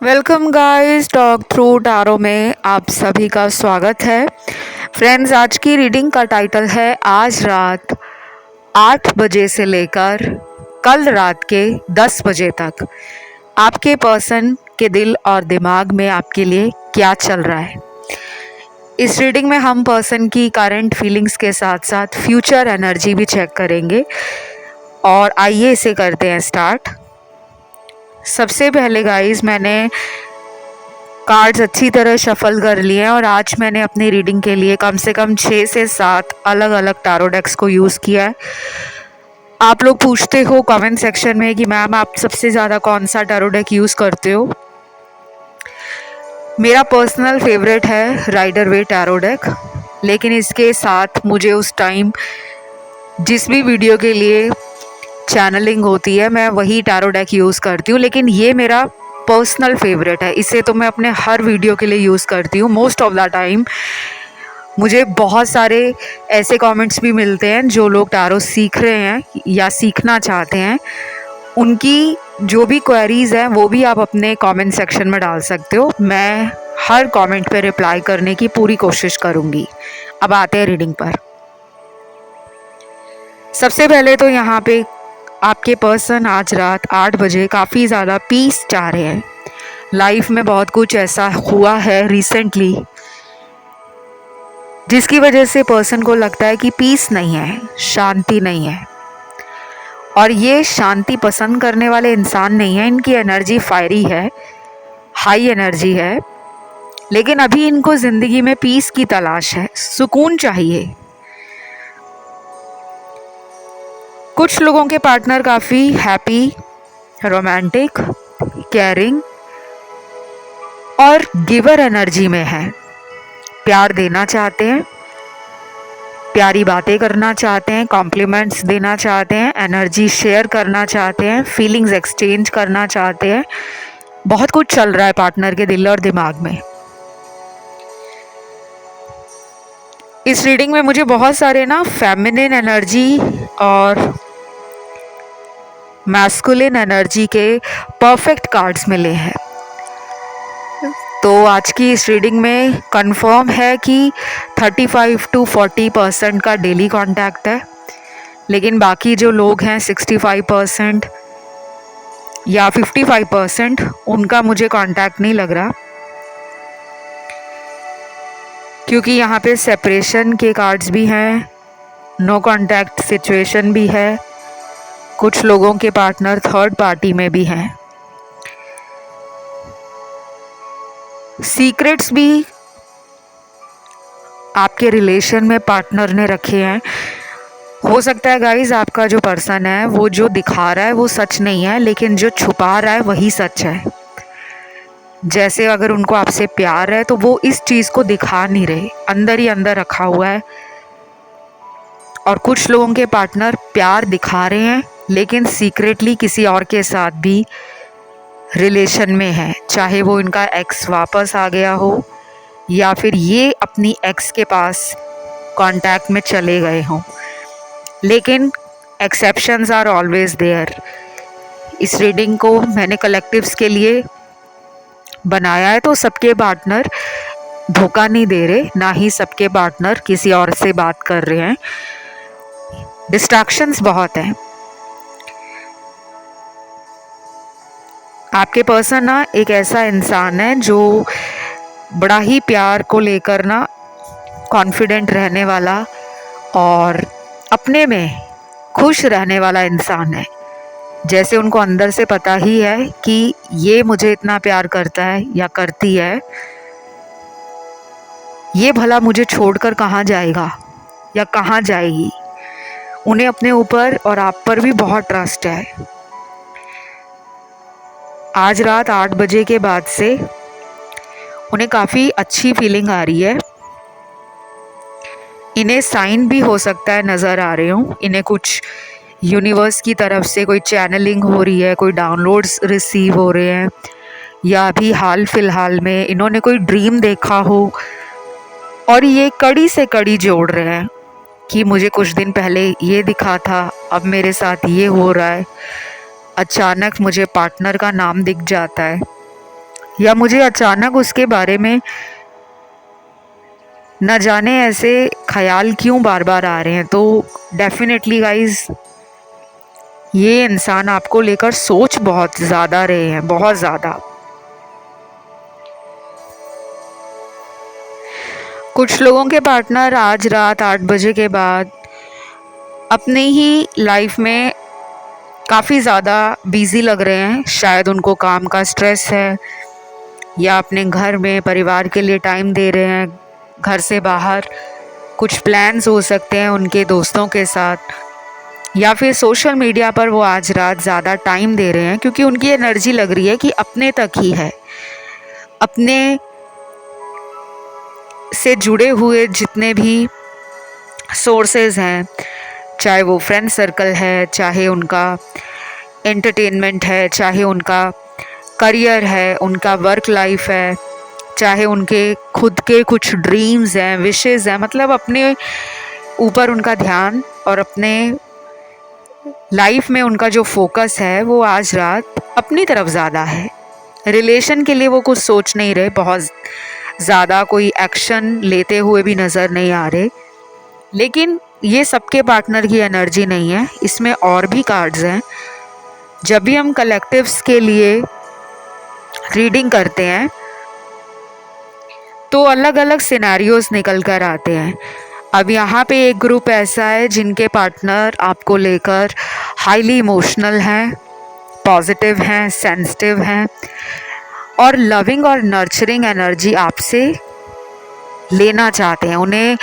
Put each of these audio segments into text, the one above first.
Welcome guys, talk through tarot में आप सभी का स्वागत है। फ्रेंड्स, आज की रीडिंग का टाइटल है आज रात 8 बजे से लेकर कल रात के 10 बजे तक आपके पर्सन के दिल और दिमाग में आपके लिए क्या चल रहा है। इस रीडिंग में हम पर्सन की करंट फीलिंग्स के साथ साथ फ्यूचर एनर्जी भी चेक करेंगे। और आइए इसे करते हैं स्टार्ट। सबसे पहले गाइस, मैंने कार्ड्स अच्छी तरह शफल कर लिए हैं और आज मैंने अपनी रीडिंग के लिए कम से कम 6 से 7 अलग अलग टारो डेक्स को यूज़ किया है। आप लोग पूछते हो कमेंट सेक्शन में कि मैम आप सबसे ज़्यादा कौन सा टारो डेक यूज़ करते हो। मेरा पर्सनल फेवरेट है राइडर वे टारो डेक, लेकिन इसके साथ मुझे उस टाइम जिस भी वीडियो के लिए चैनलिंग होती है मैं वही टारो डेक यूज़ करती हूँ। लेकिन ये मेरा पर्सनल फेवरेट है, इसे तो मैं अपने हर वीडियो के लिए यूज़ करती हूँ मोस्ट ऑफ द टाइम। मुझे बहुत सारे ऐसे कमेंट्स भी मिलते हैं जो लोग टारो सीख रहे हैं या सीखना चाहते हैं, उनकी जो भी क्वेरीज़ हैं वो भी आप अपने कमेंट सेक्शन में डाल सकते हो। मैं हर कमेंट पे रिप्लाई करने की पूरी कोशिश करूँगी। अब आते हैं रीडिंग पर। सबसे पहले तो यहाँ पे आपके पर्सन आज रात 8 बजे काफ़ी ज़्यादा पीस चाह रहे हैं। लाइफ में बहुत कुछ ऐसा हुआ है रिसेंटली जिसकी वजह से पर्सन को लगता है कि पीस नहीं है, शांति नहीं है। और ये शांति पसंद करने वाले इंसान नहीं है, इनकी एनर्जी फायरी है, हाई एनर्जी है। लेकिन अभी इनको ज़िंदगी में पीस की तलाश है, सुकून चाहिए। कुछ लोगों के पार्टनर काफ़ी हैप्पी, रोमांटिक, केयरिंग और गिवर एनर्जी में है। प्यार देना चाहते हैं, प्यारी बातें करना चाहते हैं, कॉम्प्लीमेंट्स देना चाहते हैं, एनर्जी शेयर करना चाहते हैं, फीलिंग्स एक्सचेंज करना चाहते हैं। बहुत कुछ चल रहा है पार्टनर के दिल और दिमाग में। इस रीडिंग में मुझे बहुत सारे फेमिनिन एनर्जी और मैस्कुलिन एनर्जी के परफेक्ट कार्ड्स मिले हैं। तो आज की इस रीडिंग में कंफर्म है कि 35 to 40% का डेली कांटेक्ट है, लेकिन बाकी जो लोग हैं 65% या 55% उनका मुझे कांटेक्ट नहीं लग रहा, क्योंकि यहाँ पे सेपरेशन के कार्ड्स भी हैं, नो कांटेक्ट सिचुएशन भी है, कुछ लोगों के पार्टनर थर्ड पार्टी में भी हैं, सीक्रेट्स भी आपके रिलेशन में पार्टनर ने रखे हैं। हो सकता है गाइज आपका जो पर्सन है वो जो दिखा रहा है वो सच नहीं है, लेकिन जो छुपा रहा है वही सच है। जैसे अगर उनको आपसे प्यार है तो वो इस चीज़ को दिखा नहीं रहे, अंदर ही अंदर रखा हुआ है। और कुछ लोगों के पार्टनर प्यार दिखा रहे हैं लेकिन सीक्रेटली किसी और के साथ भी रिलेशन में है, चाहे वो इनका एक्स वापस आ गया हो या फिर ये अपनी एक्स के पास कांटेक्ट में चले गए हों। लेकिन एक्सेप्शंस आर ऑलवेज देयर। इस रीडिंग को मैंने कलेक्टिव्स के लिए बनाया है, तो सबके पार्टनर धोखा नहीं दे रहे, ना ही सबके पार्टनर किसी और से बात कर रहे हैं। डिस्ट्रैक्शंस बहुत हैं। आपके पर्सन एक ऐसा इंसान है जो बड़ा ही प्यार को लेकर कॉन्फिडेंट रहने वाला और अपने में खुश रहने वाला इंसान है। जैसे उनको अंदर से पता ही है कि ये मुझे इतना प्यार करता है या करती है, ये भला मुझे छोड़कर कहाँ जाएगा या कहाँ जाएगी। उन्हें अपने ऊपर और आप पर भी बहुत ट्रस्ट है। आज रात 8 बजे के बाद से उन्हें काफ़ी अच्छी फीलिंग आ रही है। इन्हें साइन भी हो सकता है नज़र आ रहे हों, इन्हें कुछ यूनिवर्स की तरफ से कोई चैनलिंग हो रही है, कोई डाउनलोड्स रिसीव हो रहे हैं, या अभी हाल फिलहाल में इन्होंने कोई ड्रीम देखा हो और ये कड़ी से कड़ी जोड़ रहे हैं कि मुझे कुछ दिन पहले ये दिखा था, अब मेरे साथ ये हो रहा है। अचानक मुझे पार्टनर का नाम दिख जाता है, या मुझे अचानक उसके बारे में न जाने ऐसे ख्याल क्यों बार बार आ रहे हैं। तो डेफिनेटली गाइज, ये इंसान आपको लेकर सोच बहुत ज़्यादा रहे हैं, बहुत ज़्यादा। कुछ लोगों के पार्टनर आज रात 8 बजे के बाद अपनी ही लाइफ में काफ़ी ज़्यादा बिजी लग रहे हैं। शायद उनको काम का स्ट्रेस है, या अपने घर में परिवार के लिए टाइम दे रहे हैं। घर से बाहर कुछ प्लान्स हो सकते हैं उनके दोस्तों के साथ, या फिर सोशल मीडिया पर वो आज रात ज़्यादा टाइम दे रहे हैं, क्योंकि उनकी एनर्जी लग रही है कि अपने तक ही है। अपने से जुड़े हुए जितने भी सोर्सेज हैं, चाहे वो फ्रेंड सर्कल है, चाहे उनका एंटरटेनमेंट है, चाहे उनका करियर है, उनका वर्क लाइफ है, चाहे उनके खुद के कुछ ड्रीम्स हैं, विशेज़ हैं, मतलब अपने ऊपर उनका ध्यान और अपने लाइफ में उनका जो फोकस है वो आज रात अपनी तरफ ज़्यादा है। रिलेशन के लिए वो कुछ सोच नहीं रहे, बहुत ज़्यादा कोई एक्शन लेते हुए भी नज़र नहीं आ रहे। लेकिन ये सबके पार्टनर की एनर्जी नहीं है, इसमें और भी कार्ड्स हैं। जब भी हम कलेक्टिव्स के लिए रीडिंग करते हैं तो अलग अलग सिनेरियोज निकल कर आते हैं। अब यहाँ पे एक ग्रुप ऐसा है जिनके पार्टनर आपको लेकर हाईली इमोशनल हैं, पॉजिटिव हैं, सेंसिटिव हैं और लविंग और नर्चरिंग एनर्जी आपसे लेना चाहते हैं। उन्हें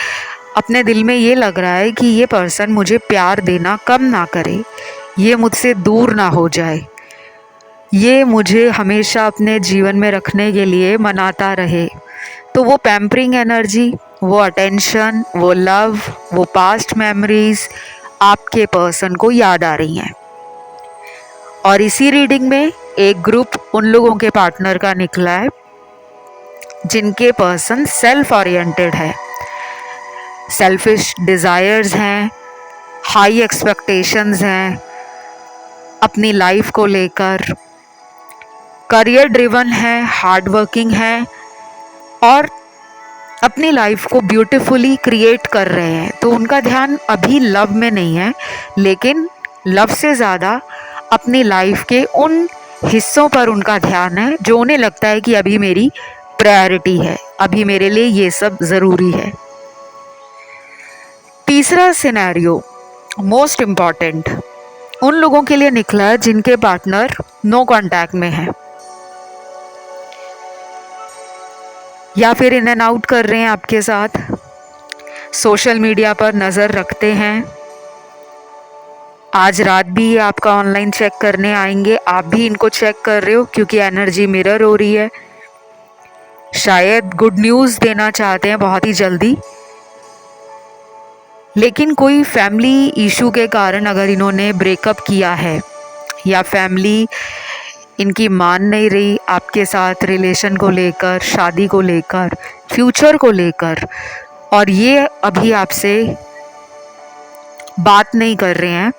अपने दिल में ये लग रहा है कि ये पर्सन मुझे प्यार देना कम ना करे, ये मुझसे दूर ना हो जाए, ये मुझे हमेशा अपने जीवन में रखने के लिए मनाता रहे। तो वो पैम्परिंग एनर्जी, वो अटेंशन, वो लव, वो पास्ट मेमोरीज आपके पर्सन को याद आ रही हैं। और इसी रीडिंग में एक ग्रुप उन लोगों के पार्टनर का निकला है जिनके पर्सन सेल्फ ओरिएंटेड है, सेल्फिश डिज़ायर्स हैं, हाई एक्सपेक्टेशंस हैं अपनी लाइफ को लेकर, करियर ड्रिवन है, हार्ड वर्किंग है और अपनी लाइफ को ब्यूटीफुली क्रिएट कर रहे हैं। तो उनका ध्यान अभी लव में नहीं है, लेकिन लव से ज़्यादा अपनी लाइफ के उन हिस्सों पर उनका ध्यान है जो उन्हें लगता है कि अभी मेरी प्रायोरिटी है, अभी मेरे लिए ये सब ज़रूरी है। तीसरा सिनेरियो मोस्ट इम्पॉर्टेंट उन लोगों के लिए निकला है जिनके पार्टनर नो कांटेक्ट में है, या फिर इन एंड आउट कर रहे हैं आपके साथ, सोशल मीडिया पर नज़र रखते हैं। आज रात भी ये आपका ऑनलाइन चेक करने आएंगे, आप भी इनको चेक कर रहे हो क्योंकि एनर्जी मिरर हो रही है। शायद गुड न्यूज़ देना चाहते हैं बहुत ही जल्दी, लेकिन कोई फैमिली इशू के कारण अगर इन्होंने ब्रेकअप किया है या फैमिली इनकी मान नहीं रही आपके साथ रिलेशन को लेकर, शादी को लेकर, फ्यूचर को लेकर, और ये अभी आपसे बात नहीं कर रहे हैं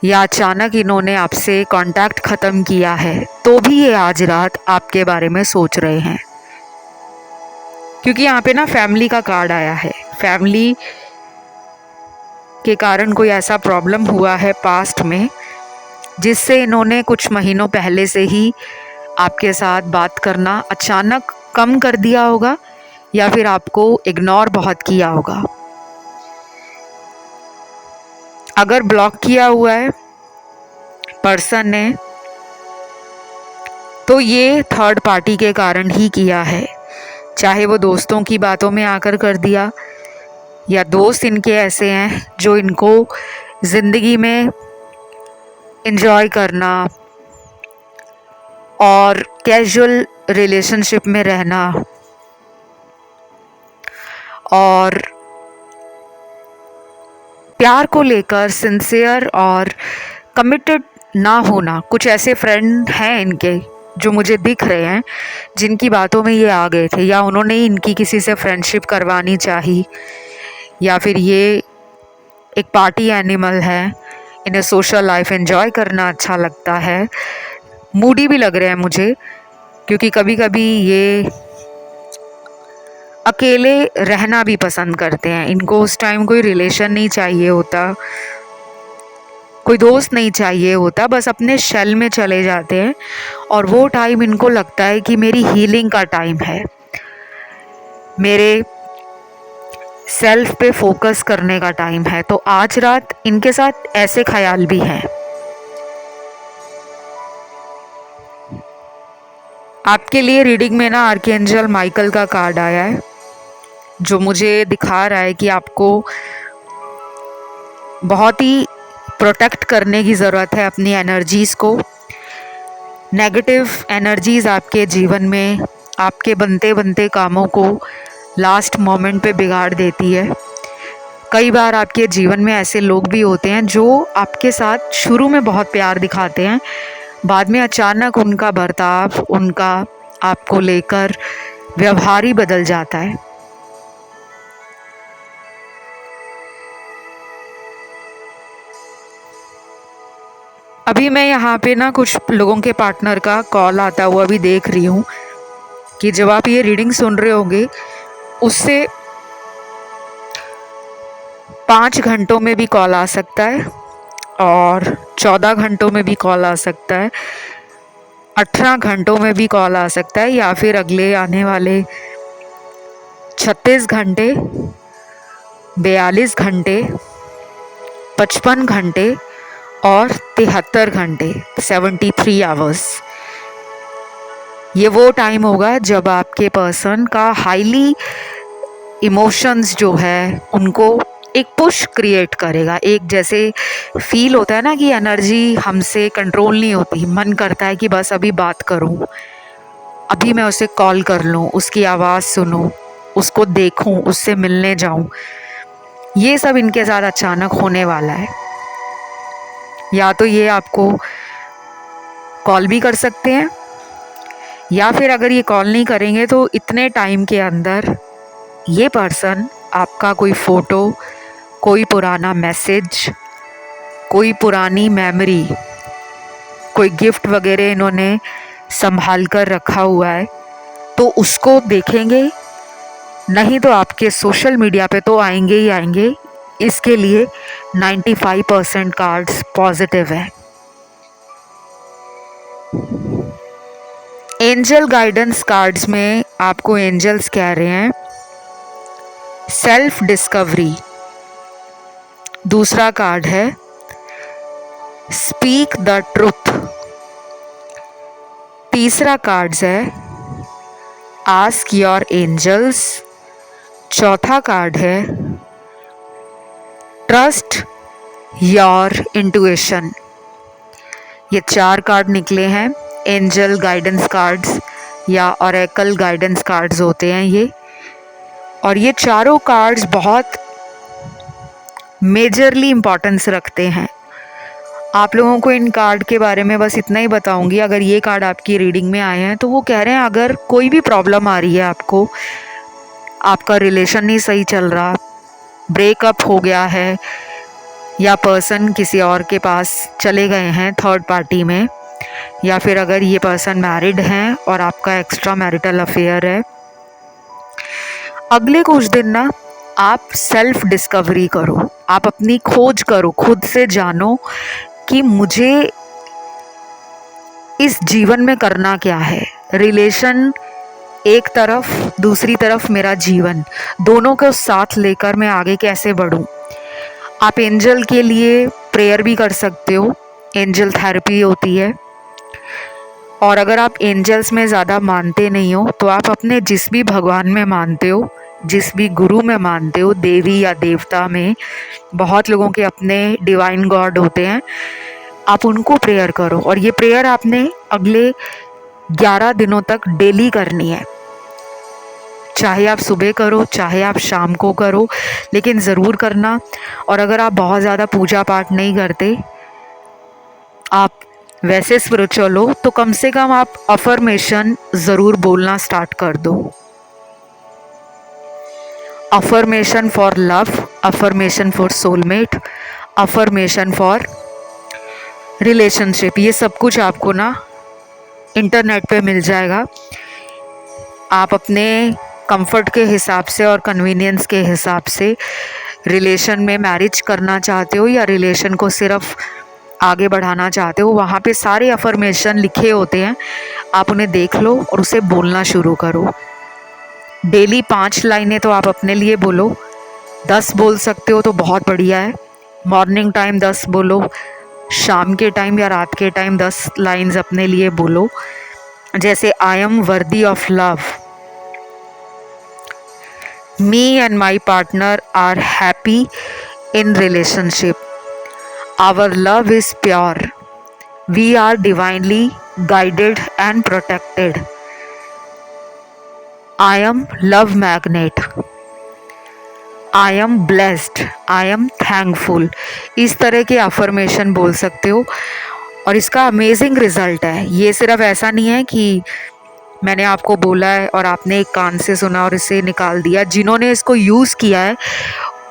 या अचानक इन्होंने आपसे कांटेक्ट ख़त्म किया है, तो भी ये आज रात आपके बारे में सोच रहे हैं। क्योंकि यहाँ पे ना फैमिली का कार्ड आया है। फैमिली के कारण कोई ऐसा प्रॉब्लम हुआ है पास्ट में जिससे इन्होंने कुछ महीनों पहले से ही आपके साथ बात करना अचानक कम कर दिया होगा, या फिर आपको इग्नोर बहुत किया होगा। अगर ब्लॉक किया हुआ है पर्सन ने, तो ये थर्ड पार्टी के कारण ही किया है। चाहे वो दोस्तों की बातों में आकर कर दिया, या दोस्त इनके ऐसे हैं जो इनको ज़िंदगी में एंजॉय करना और कैजुअल रिलेशनशिप में रहना और प्यार को लेकर सिंसियर और कमिटेड ना होना। कुछ ऐसे फ्रेंड हैं इनके जो मुझे दिख रहे हैं जिनकी बातों में ये आ गए थे, या उन्होंने इनकी किसी से फ्रेंडशिप करवानी चाहिए, या फिर ये एक पार्टी एनिमल है, इन्हें सोशल लाइफ एंजॉय करना अच्छा लगता है, मूडी भी लग रहे हैं मुझे। क्योंकि कभी कभी ये अकेले रहना भी पसंद करते हैं। इनको उस टाइम कोई रिलेशन नहीं चाहिए होता, कोई दोस्त नहीं चाहिए होता, बस अपने शेल में चले जाते हैं। और वो टाइम इनको लगता है कि मेरी हीलिंग का टाइम है, मेरे सेल्फ पे फोकस करने का टाइम है। तो आज रात इनके साथ ऐसे ख्याल भी हैं। आपके लिए रीडिंग में ना आर्कएंजल माइकल का कार्ड आया है, जो मुझे दिखा रहा है कि आपको बहुत ही प्रोटेक्ट करने की ज़रूरत है अपनी एनर्जीज़ को। नेगेटिव एनर्जीज़ आपके जीवन में आपके बनते बनते कामों को लास्ट मोमेंट पे बिगाड़ देती है। कई बार आपके जीवन में ऐसे लोग भी होते हैं जो आपके साथ शुरू में बहुत प्यार दिखाते हैं, बाद में अचानक उनका बर्ताव, उनका आपको लेकर व्यवहार ही बदल जाता है। अभी मैं यहाँ पे ना कुछ लोगों के पार्टनर का कॉल आता हुआ भी देख रही हूँ कि जब आप ये रीडिंग सुन रहे होंगे उससे 5 घंटों में भी कॉल आ सकता है और 14 घंटों में भी कॉल आ सकता है, 18 घंटों में भी कॉल आ सकता है, या फिर अगले आने वाले 36 घंटे, 42 घंटे, 55 घंटे और 73 घंटे, 73 आवर्स। ये वो टाइम होगा जब आपके पर्सन का हाईली इमोशंस जो है उनको एक पुश क्रिएट करेगा। एक जैसे फील होता है ना कि एनर्जी हमसे कंट्रोल नहीं होती, मन करता है कि बस अभी बात करूं, अभी मैं उसे कॉल कर लूं, उसकी आवाज़ सुनूं, उसको देखूं, उससे मिलने जाऊं। ये सब इनके साथ अचानक होने वाला है। या तो ये आपको कॉल भी कर सकते हैं, या फिर अगर ये कॉल नहीं करेंगे तो इतने टाइम के अंदर ये पर्सन आपका कोई फ़ोटो, कोई पुराना मैसेज, कोई पुरानी मेमोरी, कोई गिफ्ट वगैरह इन्होंने संभाल कर रखा हुआ है तो उसको देखेंगे। नहीं तो आपके सोशल मीडिया पे तो आएंगे ही आएंगे। इसके लिए 95% कार्ड्स पॉजिटिव है। एंजल गाइडेंस कार्ड्स में आपको एंजल्स कह रहे हैं सेल्फ डिस्कवरी। दूसरा कार्ड है स्पीक द ट्रुथ। तीसरा कार्ड्स है आस्क योर एंजल्स। चौथा कार्ड है ट्रस्ट योर इंट्यूशन। ये 4 कार्ड निकले हैं। एंजल गाइडेंस कार्ड्स या ऑरेकल गाइडेंस कार्ड्स होते हैं ये, और ये चारों कार्ड्स बहुत मेजरली इम्पॉर्टेंस रखते हैं। आप लोगों को इन कार्ड के बारे में बस इतना ही बताऊंगी। अगर ये कार्ड आपकी रीडिंग में आए हैं तो वो कह रहे हैं अगर कोई भी प्रॉब्लम आ रही है आपको, आपका रिलेशन नहीं सही चल रहा, ब्रेकअप हो गया है, या पर्सन किसी और के पास चले गए हैं थर्ड पार्टी में, या फिर अगर ये पर्सन मैरिड हैं और आपका एक्स्ट्रा मैरिटल अफेयर है, अगले कुछ दिन ना आप सेल्फ डिस्कवरी करो, आप अपनी खोज करो, खुद से जानो कि मुझे इस जीवन में करना क्या है। रिलेशन एक तरफ, दूसरी तरफ मेरा जीवन, दोनों को साथ लेकर मैं आगे कैसे बढ़ूं। आप एंजल के लिए प्रेयर भी कर सकते हो, एंजल थेरेपी होती है। और अगर आप एंजल्स में ज़्यादा मानते नहीं हो तो आप अपने जिस भी भगवान में मानते हो, जिस भी गुरु में मानते हो, देवी या देवता में बहुत लोगों के अपने डिवाइन गॉड होते हैं, आप उनको प्रेयर करो। और ये प्रेयर आपने अगले 11 दिनों तक डेली करनी है। चाहे आप सुबह करो, चाहे आप शाम को करो, लेकिन ज़रूर करना। और अगर आप बहुत ज़्यादा पूजा पाठ नहीं करते, आप वैसे स्पिरिचुअल हो, तो कम से कम आप अफर्मेशन ज़रूर बोलना स्टार्ट कर दो। Affirmation for love, affirmation for soulmate, affirmation for relationship, ये सब कुछ आपको ना इंटरनेट पे मिल जाएगा। आप अपने कंफर्ट के हिसाब से और कन्वीनियंस के हिसाब से रिलेशन में मैरिज करना चाहते हो या रिलेशन को सिर्फ आगे बढ़ाना चाहते हो, वहाँ पे सारे अफर्मेशन लिखे होते हैं। आप उन्हें देख लो और उसे बोलना शुरू करो। डेली 5 लाइनें तो आप अपने लिए बोलो। 10 बोल सकते हो तो बहुत बढ़िया है। मॉर्निंग टाइम 10 बोलो, शाम के टाइम या रात के टाइम 10 लाइन्स अपने लिए बोलो। जैसे I am worthy of love, me and my partner are happy in relationship, our love is pure, we are divinely guided and protected, I am love magnet, I am blessed, I am thankful। इस तरह के affirmation बोल सकते हो और इसका amazing result है। ये सिर्फ ऐसा नहीं है कि मैंने आपको बोला है और आपने एक कान से सुना और इसे निकाल दिया। जिन्होंने इसको यूज़ किया है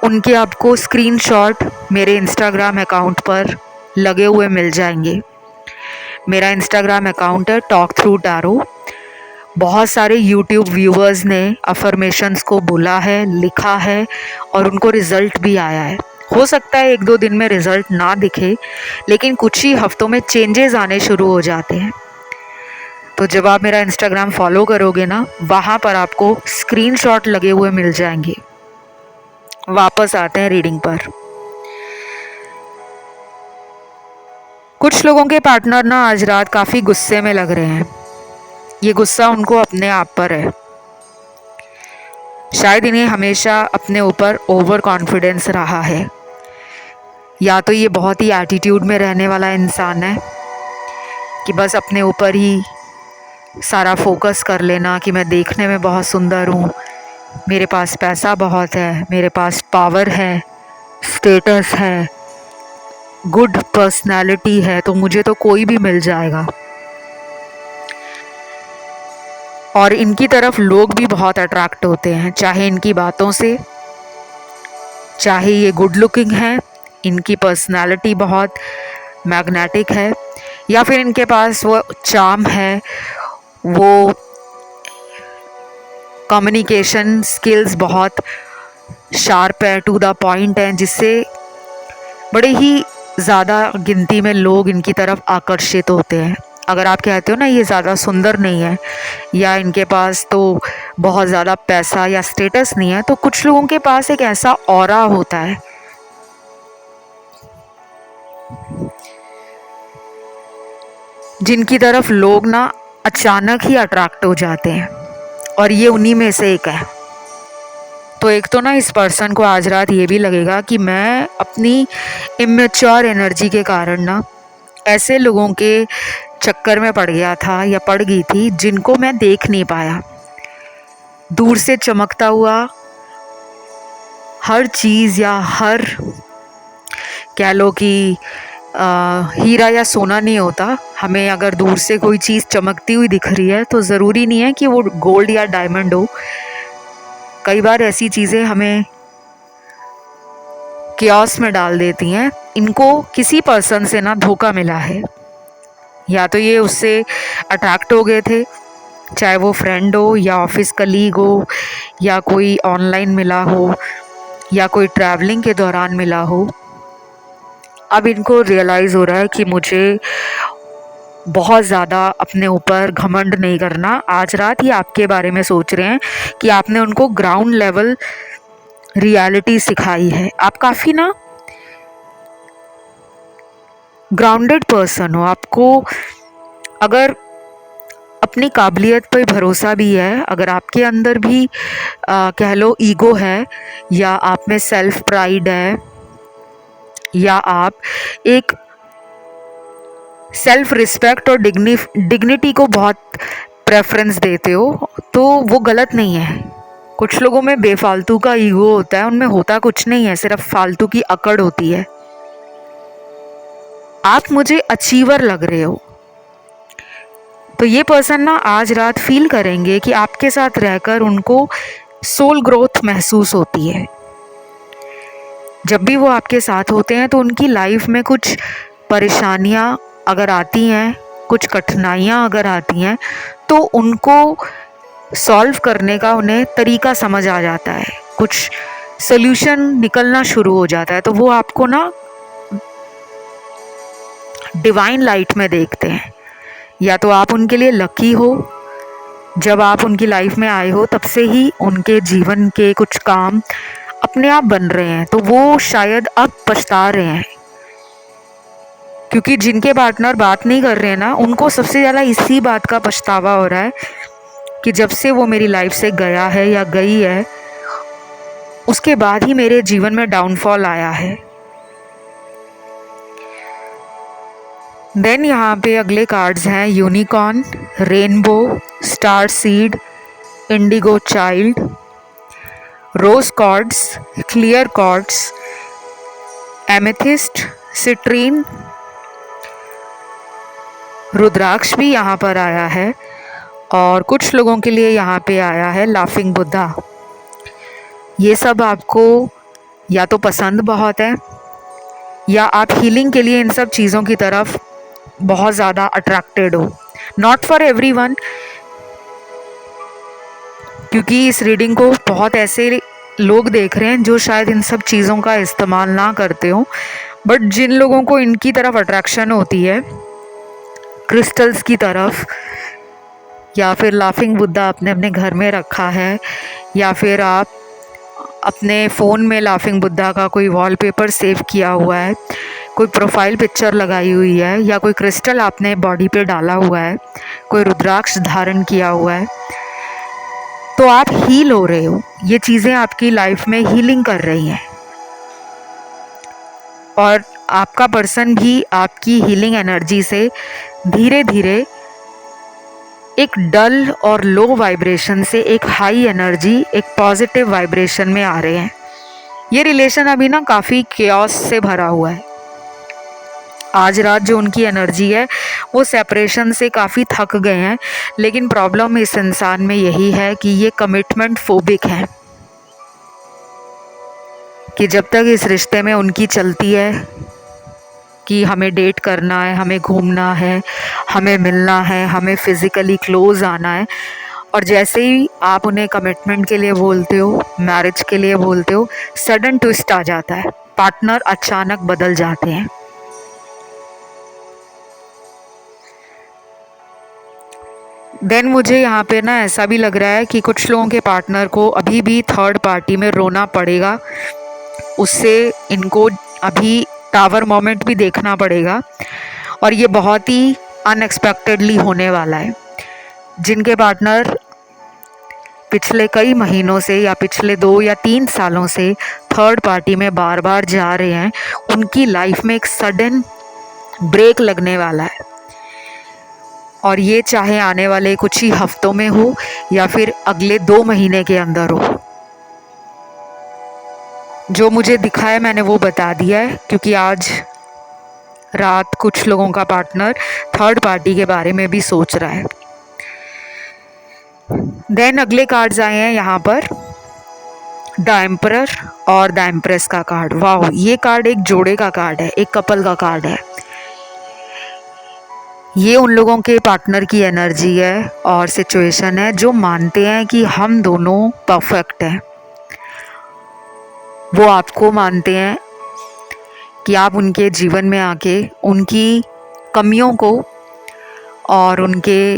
उनके आपको स्क्रीनशॉट मेरे इंस्टाग्राम अकाउंट पर लगे हुए मिल जाएंगे। मेरा इंस्टाग्राम अकाउंट है टॉक थ्रू टैरो। बहुत सारे यूट्यूब व्यूअर्स ने अफर्मेशंस को बोला है, लिखा है और उनको रिज़ल्ट भी आया है। हो सकता है 1-2 दिन में रिज़ल्ट ना दिखे, लेकिन कुछ ही हफ्तों में चेंजेस आने शुरू हो जाते हैं। तो जब आप मेरा इंस्टाग्राम फॉलो करोगे ना, वहाँ पर आपको स्क्रीनशॉट लगे हुए मिल जाएंगे। वापस आते हैं रीडिंग पर। कुछ लोगों के पार्टनर ना आज रात काफ़ी गुस्से में लग रहे हैं। ये गुस्सा उनको अपने आप पर है। शायद इन्हें हमेशा अपने ऊपर ओवर कॉन्फिडेंस रहा है, या तो ये बहुत ही एटीट्यूड में रहने वाला इंसान है कि बस अपने ऊपर ही सारा फोकस कर लेना कि मैं देखने में बहुत सुंदर हूँ, मेरे पास पैसा बहुत है, मेरे पास पावर है, स्टेटस है, गुड पर्सनालिटी है, तो मुझे तो कोई भी मिल जाएगा। और इनकी तरफ लोग भी बहुत अट्रैक्ट होते हैं, चाहे इनकी बातों से, चाहे ये गुड लुकिंग है, इनकी पर्सनालिटी बहुत मैग्नेटिक है, या फिर इनके पास वो चार्म है, वो कम्युनिकेशन स्किल्स बहुत शार्प है, टू द पॉइंट है, जिससे बड़े ही ज़्यादा गिनती में लोग इनकी तरफ आकर्षित होते हैं। अगर आप कहते हो ना ये ज़्यादा सुंदर नहीं है या इनके पास तो बहुत ज़्यादा पैसा या स्टेटस नहीं है, तो कुछ लोगों के पास एक ऐसा ऑरा होता है जिनकी तरफ लोग ना अचानक ही अट्रैक्ट हो जाते हैं, और ये उन्हीं में से एक है। तो एक तो ना इस पर्सन को आज रात ये भी लगेगा कि मैं अपनी इमेच्योर एनर्जी के कारण ना ऐसे लोगों के चक्कर में पड़ गया था या पड़ गई थी जिनको मैं देख नहीं पाया। दूर से चमकता हुआ हर चीज़ या हर कह लो कि हीरा या सोना नहीं होता। हमें अगर दूर से कोई चीज़ चमकती हुई दिख रही है तो ज़रूरी नहीं है कि वो गोल्ड या डायमंड हो। कई बार ऐसी चीज़ें हमें कियोस में डाल देती हैं। इनको किसी पर्सन से ना धोखा मिला है, या तो ये उससे अट्रैक्ट हो गए थे, चाहे वो फ्रेंड हो या ऑफिस कलीग हो या कोई ऑनलाइन मिला हो या कोई ट्रैवलिंग के दौरान मिला हो। अब इनको रियलाइज़ हो रहा है कि मुझे बहुत ज़्यादा अपने ऊपर घमंड नहीं करना। आज रात ये आपके बारे में सोच रहे हैं कि आपने उनको ग्राउंड लेवल रियलिटी सिखाई है। आप काफ़ी ना ग्राउंडेड पर्सन हो। आपको अगर अपनी काबिलियत पर भरोसा भी है, अगर आपके अंदर भी कह लो ईगो है, या आप में सेल्फ प्राइड है, या आप एक सेल्फ रिस्पेक्ट और डिग्निटी को बहुत प्रेफरेंस देते हो, तो वो गलत नहीं है। कुछ लोगों में बेफालतू का ईगो होता है, उनमें होता कुछ नहीं है, सिर्फ फालतू की अकड़ होती है। आप मुझे अचीवर लग रहे हो, तो ये पर्सन ना आज रात फील करेंगे कि आपके साथ रहकर उनको सोल ग्रोथ महसूस होती है। जब भी वो आपके साथ होते हैं तो उनकी लाइफ में कुछ परेशानियां अगर आती हैं, कुछ कठिनाइयाँ अगर आती हैं तो उनको सॉल्व करने का उन्हें तरीका समझ आ जाता है, कुछ सोल्यूशन निकलना शुरू हो जाता है, तो वो आपको ना डिवाइन लाइट में देखते हैं। या तो आप उनके लिए लकी हो, जब आप उनकी लाइफ में आए हो तब से ही उनके जीवन के कुछ काम अपने आप बन रहे हैं, तो वो शायद अब पछता रहे हैं, क्योंकि जिनके पार्टनर बात नहीं कर रहे हैं ना, उनको सबसे ज़्यादा इसी बात का पछतावा हो रहा है कि जब से वो मेरी लाइफ से गया है या गई है, उसके बाद ही मेरे जीवन में डाउनफॉल आया है। देन यहाँ पे अगले कार्ड्स हैं unicorn, rainbow, star seed, indigo child, rose quartz, clear quartz, amethyst, citrine, rudraksha भी यहाँ पर आया है, और कुछ लोगों के लिए यहाँ पे आया है लाफिंग बुद्धा। ये सब आपको या तो पसंद बहुत है या आप हीलिंग के लिए इन सब चीज़ों की तरफ बहुत ज़्यादा अट्रैक्टेड हो। नॉट फॉर एवरीवन, क्योंकि इस रीडिंग को बहुत ऐसे लोग देख रहे हैं जो शायद इन सब चीज़ों का इस्तेमाल ना करते हो, बट जिन लोगों को इनकी तरफ अट्रैक्शन होती है, क्रिस्टल्स की तरफ, या फिर लाफिंग बुद्धा आपने अपने घर में रखा है, या फिर आप अपने फ़ोन में लाफिंग बुद्धा का कोई वॉलपेपर सेव किया हुआ है, कोई प्रोफाइल पिक्चर लगाई हुई है, या कोई क्रिस्टल आपने बॉडी पे डाला हुआ है, कोई रुद्राक्ष धारण किया हुआ है, तो आप हील हो रहे हो। ये चीज़ें आपकी लाइफ में हीलिंग कर रही हैं, और आपका पर्सन भी आपकी हीलिंग एनर्जी से धीरे धीरे एक डल और लो वाइब्रेशन से एक हाई एनर्जी, एक पॉजिटिव वाइब्रेशन में आ रहे हैं। ये रिलेशन अभी ना काफ़ी केओस से भरा हुआ है। आज रात जो उनकी एनर्जी है वो सेपरेशन से काफ़ी थक गए हैं, लेकिन प्रॉब्लम इस इंसान में यही है कि ये कमिटमेंट फोबिक है, कि जब तक इस रिश्ते में उनकी चलती है कि हमें डेट करना है, हमें घूमना है, हमें मिलना है, हमें फिज़िकली क्लोज आना है, और जैसे ही आप उन्हें कमिटमेंट के लिए बोलते हो, मैरिज के लिए बोलते हो, सडन ट्विस्ट आ जाता है, पार्टनर अचानक बदल जाते हैं। देन मुझे यहाँ पे ना ऐसा भी लग रहा है कि कुछ लोगों के पार्टनर को अभी भी थर्ड पार्टी में रोना पड़ेगा, उससे इनको अभी टावर मोमेंट भी देखना पड़ेगा, और ये बहुत ही अनएक्सपेक्टेडली होने वाला है। जिनके पार्टनर पिछले कई महीनों से या पिछले 2 या 3 सालों से थर्ड पार्टी में बार बार जा रहे हैं, उनकी लाइफ में एक सडन ब्रेक लगने वाला है, और ये चाहे आने वाले कुछ ही हफ्तों में हो या फिर अगले 2 महीने के अंदर हो। जो मुझे दिखा है मैंने वो बता दिया है, क्योंकि आज रात कुछ लोगों का पार्टनर थर्ड पार्टी के बारे में भी सोच रहा है। देन अगले कार्ड्स आए हैं यहाँ पर द एम्परर और द एम्प्रेस का कार्ड। वाह, ये कार्ड एक जोड़े का कार्ड है, एक कपल का कार्ड है। ये उन लोगों के पार्टनर की एनर्जी है और सिचुएशन है जो मानते हैं कि हम दोनों परफेक्ट हैं। वो आपको मानते हैं कि आप उनके जीवन में आके उनकी कमियों को और उनके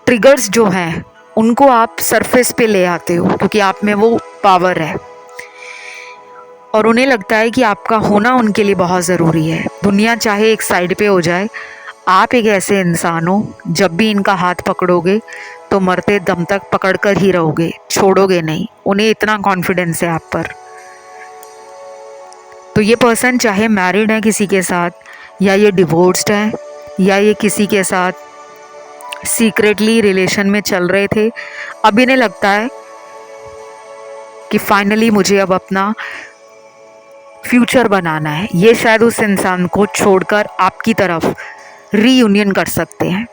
ट्रिगर्स जो हैं उनको आप सरफेस पे ले आते हो, क्योंकि आप में वो पावर है, और उन्हें लगता है कि आपका होना उनके लिए बहुत ज़रूरी है। दुनिया चाहे एक साइड पे हो जाए, आप एक ऐसे इंसान हो जब भी इनका हाथ पकड़ोगे तो मरते दम तक पकड़ कर ही रहोगे, छोड़ोगे नहीं। उन्हें इतना कॉन्फिडेंस है आप पर। तो ये पर्सन चाहे मैरिड है किसी के साथ, या ये डिवोर्स्ड है, या ये किसी के साथ सीक्रेटली रिलेशन में चल रहे थे, अब इन्हें लगता है कि फाइनली मुझे अब अपना फ्यूचर बनाना है। ये शायद उस इंसान को छोड़कर आपकी तरफ रीयूनियन कर सकते हैं।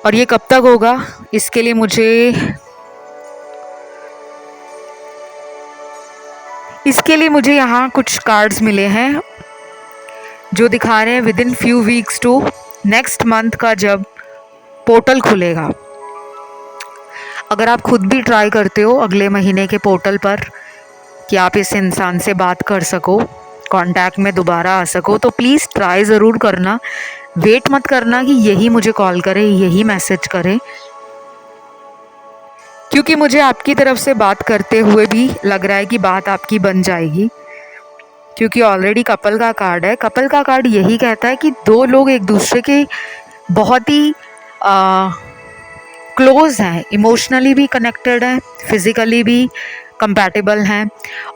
और ये कब तक होगा, इसके लिए मुझे यहाँ कुछ कार्ड्स मिले हैं जो दिखा रहे हैं within few weeks to next month का जब पोर्टल खुलेगा, अगर आप खुद भी ट्राई करते हो अगले महीने के पोर्टल पर कि आप इस इंसान से बात कर सको, कांटेक्ट में दोबारा आ सको, तो प्लीज़ ट्राई ज़रूर करना। वेट मत करना कि यही मुझे कॉल करे, यही मैसेज करे, क्योंकि मुझे आपकी तरफ से बात करते हुए भी लग रहा है कि बात आपकी बन जाएगी, क्योंकि ऑलरेडी कपल का कार्ड है। कपल का कार्ड यही कहता है कि दो लोग एक दूसरे के बहुत ही क्लोज हैं, इमोशनली भी कनेक्टेड हैं, फिज़िकली भी कंपैटिबल हैं,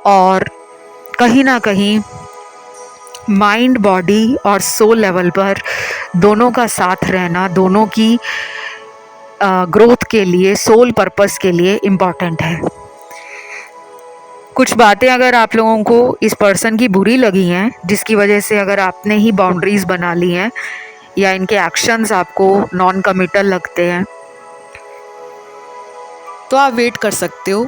और कहीं ना कहीं माइंड, बॉडी और सोल लेवल पर दोनों का साथ रहना, दोनों की ग्रोथ के लिए, सोल पर्पस के लिए इम्पॉर्टेंट है। कुछ बातें अगर आप लोगों को इस पर्सन की बुरी लगी हैं, जिसकी वजह से अगर आपने ही बाउंड्रीज़ बना ली हैं या इनके एक्शंस आपको नॉन कमिटल लगते हैं, तो आप वेट कर सकते हो।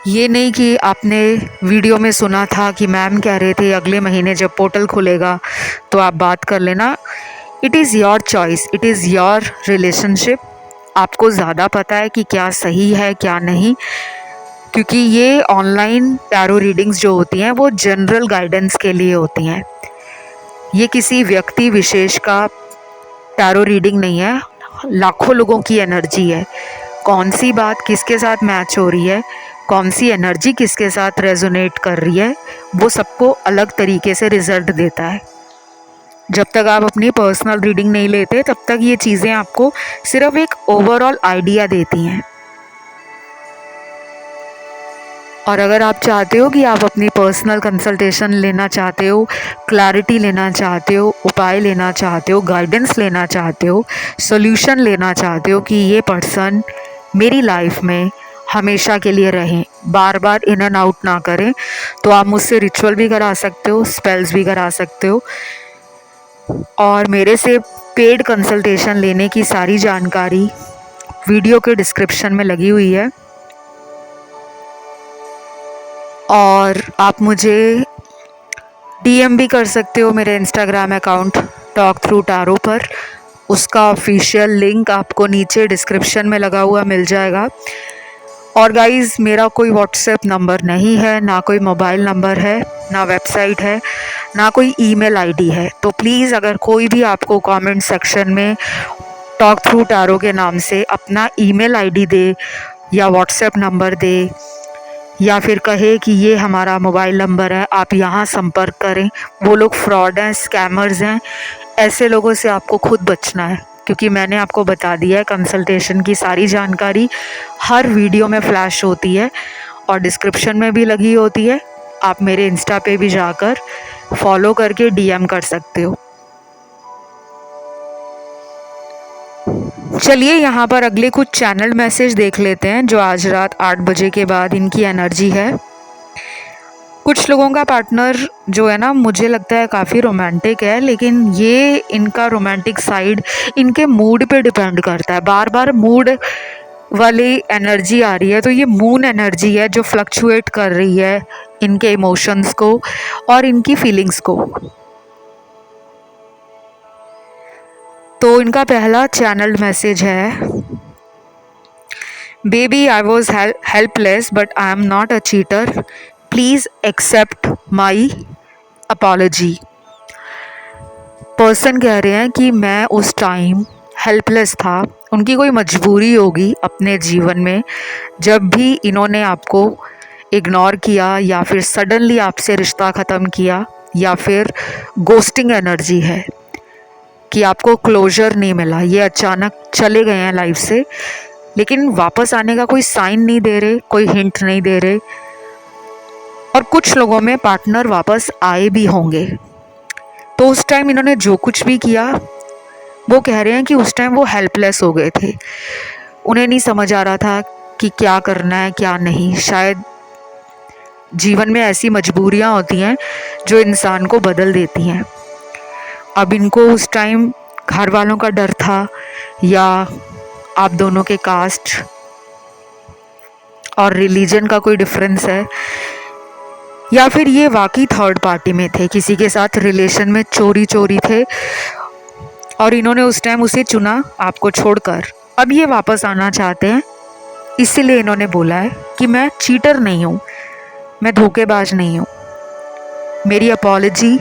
ये नहीं कि आपने वीडियो में सुना था कि मैम कह रहे थे अगले महीने जब पोर्टल खुलेगा तो आप बात कर लेना। It is your choice, it is your relationship. आपको ज़्यादा पता है कि क्या सही है क्या नहीं, क्योंकि ये ऑनलाइन टैरो रीडिंग्स जो होती हैं वो जनरल गाइडेंस के लिए होती हैं। ये किसी व्यक्ति विशेष का टैरो रीडिंग नहीं है, लाखों लोगों की एनर्जी है। कौन सी बात किसके साथ मैच हो रही है, कौन सी एनर्जी किसके साथ रेजोनेट कर रही है, वो सबको अलग तरीके से रिजल्ट देता है। जब तक आप अपनी पर्सनल रीडिंग नहीं लेते तब तक ये चीज़ें आपको सिर्फ एक ओवरऑल आइडिया देती हैं। और अगर आप चाहते हो कि आप अपनी पर्सनल कंसल्टेशन लेना चाहते हो, क्लैरिटी लेना चाहते हो, उपाय लेना चाहते हो, गाइडेंस लेना चाहते हो, सॉल्यूशन लेना चाहते हो कि ये पर्सन मेरी लाइफ में हमेशा के लिए रहें, बार बार इन एंड आउट ना करें, तो आप मुझसे रिचुअल भी करा सकते हो, स्पेल्स भी करा सकते हो। और मेरे से पेड कंसल्टेशन लेने की सारी जानकारी वीडियो के डिस्क्रिप्शन में लगी हुई है। और आप मुझे डीएम भी कर सकते हो मेरे Instagram account talk through tarot पर। उसका ऑफिशियल लिंक आपको नीचे डिस्क्रिप्शन में लगा हुआ मिल जाएगा। और गाइज़, मेरा कोई व्हाट्सएप नंबर नहीं है, ना कोई मोबाइल नंबर है, ना वेबसाइट है, ना कोई ईमेल आईडी है। तो प्लीज़ अगर कोई भी आपको कमेंट सेक्शन में टॉक थ्रू टैरो के नाम से अपना ईमेल आईडी दे या व्हाट्सएप नंबर दे या फिर कहे कि ये हमारा मोबाइल नंबर है, आप यहाँ संपर्क करें, वो लोग फ्रॉड हैं, स्कैमर्स हैं। ऐसे लोगों से आपको खुद बचना है, क्योंकि मैंने आपको बता दिया है कंसल्टेशन की सारी जानकारी हर वीडियो में फ्लैश होती है और डिस्क्रिप्शन में भी लगी होती है। आप मेरे इंस्टा पे भी जाकर फॉलो करके डीएम कर सकते हो। चलिए यहाँ पर अगले कुछ चैनल मैसेज देख लेते हैं जो आज रात 8 बजे के बाद इनकी एनर्जी है। कुछ लोगों का पार्टनर जो है ना, मुझे लगता है काफ़ी रोमांटिक है, लेकिन ये इनका रोमांटिक साइड इनके मूड पे डिपेंड करता है। बार बार मूड वाली एनर्जी आ रही है, तो ये मून एनर्जी है जो फ्लक्चुएट कर रही है इनके इमोशंस को और इनकी फीलिंग्स को। तो इनका पहला चैनल मैसेज है, baby I was helpless but I am not a cheater, please accept my apology. Person कह रहे हैं कि मैं उस टाइम हेल्पलेस था, उनकी कोई मजबूरी होगी अपने जीवन में, जब भी इन्होंने आपको इग्नोर किया या फिर सडनली आपसे रिश्ता ख़त्म किया, या फिर गोस्टिंग एनर्जी है कि आपको क्लोजर नहीं मिला, ये अचानक चले गए हैं लाइफ से, लेकिन वापस आने का कोई साइन नहीं दे रहे, कोई हिंट नहीं दे रहे। और कुछ लोगों में पार्टनर वापस आए भी होंगे, तो उस टाइम इन्होंने जो कुछ भी किया वो कह रहे हैं कि उस टाइम वो हेल्पलेस हो गए थे, उन्हें नहीं समझ आ रहा था कि क्या करना है क्या नहीं। शायद जीवन में ऐसी मजबूरियां होती हैं जो इंसान को बदल देती हैं। अब इनको उस टाइम घर वालों का डर था, या आप दोनों के कास्ट और रिलीजन का कोई डिफरेंस है, या फिर ये वाकई थर्ड पार्टी में थे, किसी के साथ रिलेशन में चोरी चोरी थे और इन्होंने उस टाइम उसे चुना आपको छोड़कर। अब ये वापस आना चाहते हैं, इसीलिए इन्होंने बोला है कि मैं चीटर नहीं हूँ, मैं धोखेबाज नहीं हूँ, मेरी अपॉलजी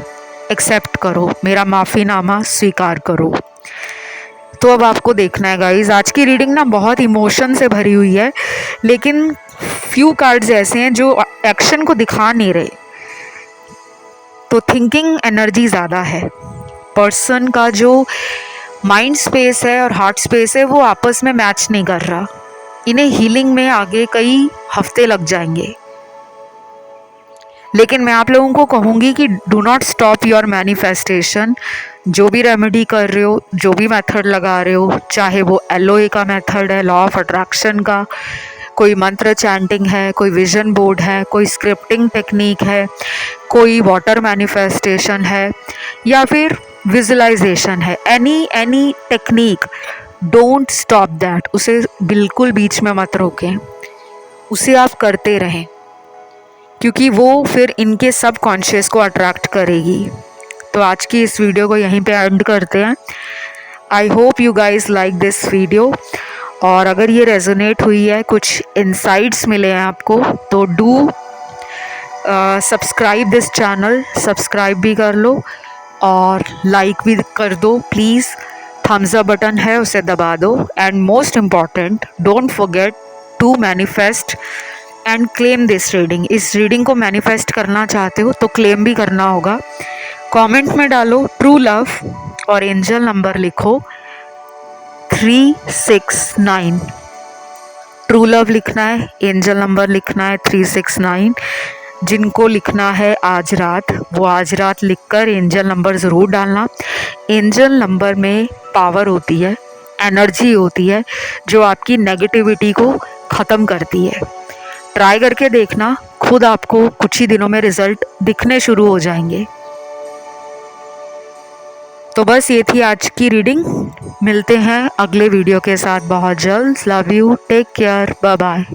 एक्सेप्ट करो, मेरा माफ़ीनामा स्वीकार करो। तो अब आपको देखना है गाइज, आज की रीडिंग ना बहुत इमोशन से भरी हुई है, लेकिन फ्यू कार्ड्स ऐसे हैं जो एक्शन को दिखा नहीं रहे। तो थिंकिंग एनर्जी ज़्यादा है, पर्सन का जो माइंड स्पेस है और हार्ट स्पेस है वो आपस में मैच नहीं कर रहा। इन्हें हीलिंग में आगे कई हफ्ते लग जाएंगे, लेकिन मैं आप लोगों को कहूँगी कि do not stop your manifestation. जो भी रेमेडी कर रहे हो, जो भी मेथड लगा रहे हो, चाहे वो LOA का मेथड है, लॉ ऑफ अट्रैक्शन का, कोई मंत्र चैंटिंग है, कोई विजन बोर्ड है, कोई स्क्रिप्टिंग टेक्निक है, कोई वाटर मैनिफेस्टेशन है, या फिर विजुलाइजेशन है, any technique, don't stop that. उसे बिल्कुल बीच में मत रोकें, उसे आप करते रहें, क्योंकि वो फिर इनके सब कॉन्शियस को अट्रैक्ट करेगी। तो आज की इस वीडियो को यहीं पे एंड करते हैं। I hope you guys like this video, और अगर ये रेजोनेट हुई है, कुछ इंसाइट्स मिले हैं आपको, तो do subscribe this channel, subscribe भी कर लो और लाइक भी कर दो प्लीज़। थम्स अप बटन है उसे दबा दो, and most important don't forget to manifest and claim this reading. इस रीडिंग को मैनिफेस्ट करना चाहते हो तो क्लेम भी करना होगा। कमेंट में डालो ट्रू लव और एंजल नंबर लिखो 369। ट्रू लव लिखना है, एंजल नंबर लिखना है 369। जिनको लिखना है आज रात, वो आज रात लिखकर एंजल नंबर ज़रूर डालना। एंजल नंबर में पावर होती है, एनर्जी होती है, जो आपकी नेगेटिविटी को ख़त्म करती है। ट्राई करके देखना, खुद आपको कुछ ही दिनों में रिजल्ट दिखने शुरू हो जाएंगे। तो बस ये थी आज की रीडिंग, मिलते हैं अगले वीडियो के साथ बहुत जल्द। Love you, take care, bye bye.